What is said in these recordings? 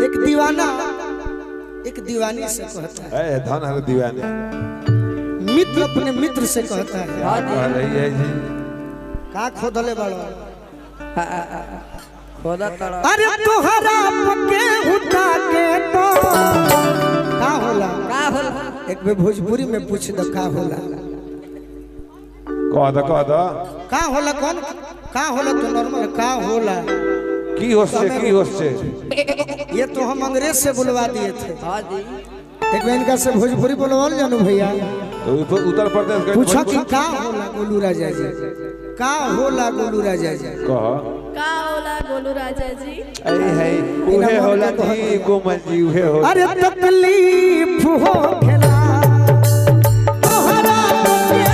एक दीवाना एक दीवानी से कहता है, धन है दीवाने। मित्र अपने मित्र से कहता है, रही है जी का खोदले बड़ो खोदा तड़ा। अरे तोहरा पके उठा के तो का होला? एक बे भोजपुरी में पूछ दो का होला? कह दो का होला? कौन का होला? तो नॉर्मल का होला की होस्टे ये तो हम अंग्रेज से बुलवा दिए थे। हाँ जी एक बार इनका से भोजपुरी बोलवाल जानू भैया। तो उत्तर प्रदेश का पूछा कि का होला गोलू राजा जी? का होला गोलू राजा जी? कह का होला गोलू राजा जी? है उहे होला जी कोमल जी उहे होला। अरे तकलीफ हो खेला तोहरा के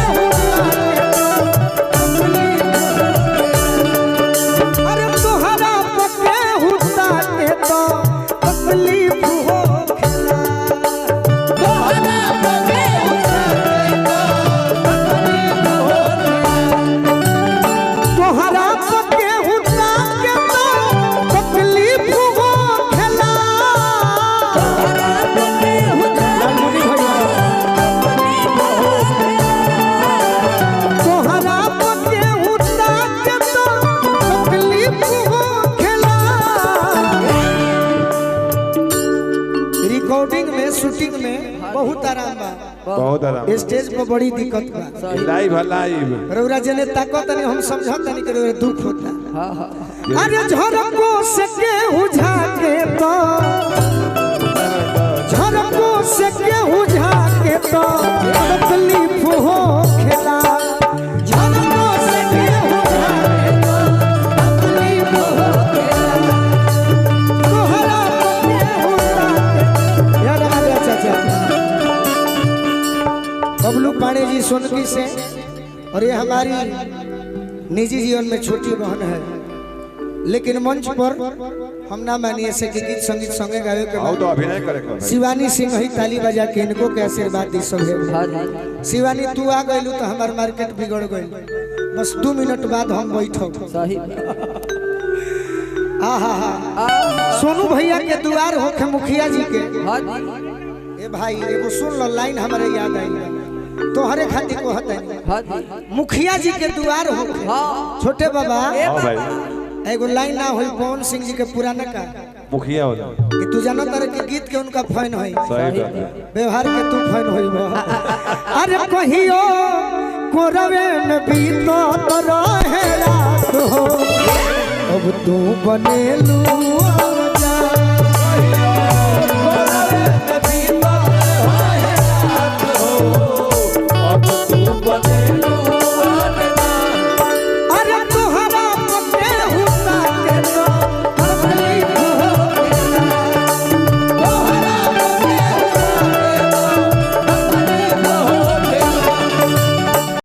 अरे तोहरा के हुता के तो तकलीफ हो खेला तोहरा पके तोहरा के हुता के तो तकलीफ हो खेला। तोहरा के हुता के तो तकलीफ हो खेला। रिकॉर्डिंग में शूटिंग में बहुत आराम बा, बहुत आराम। स्टेज पर बड़ी दिक्कत बा। लाइव रउरा जने ताकत नहीं हम समझत नहीं करे दुख होता। हाँ हाँ अरे झरको से के उझा के तो झरको से के उझा के तो तकलीफ हो खेला। झरको से के उझा के तो तकलीफ हो खेला। तोहरा के उझा के यार राजा चाचा बबलू पांडे जी सोनकी से, और ये हमारी निजी जीवन में छोटी बहन है, लेकिन मंच पर हम ना मानिए से कि गीत संगीत संगे गावे के आओ तो अभिनय करे शिवानी सिंह ही ताली बजा के इनको के आशीर्वाद दी सब है। हाँ जी शिवानी तू आ गइलू तो हमार मार्केट बिगड़ गइल, बस 2 मिनट बाद हम बैठो। सही सोनू भैया के दुआर होके मुखिया जी के। हाँ जी ए भाई एगो सुन लो लाइन हमारे याद आई तोहरे खातिर को हतै। हाँ जी मुखिया जी के दुआर होके हाँ छोटे बाबा हाँ भाई एगो लाइन ना होई पवन सिंह जी के पुराना का मुखिया होला। कि तू जानो तरह के गीत के उनका फैन होई, सही बात है। व्यवहार के तू फैन होई बा। अरे कहियो कोरवे में बीतो तो रहे रात हो, अब तू बनेलू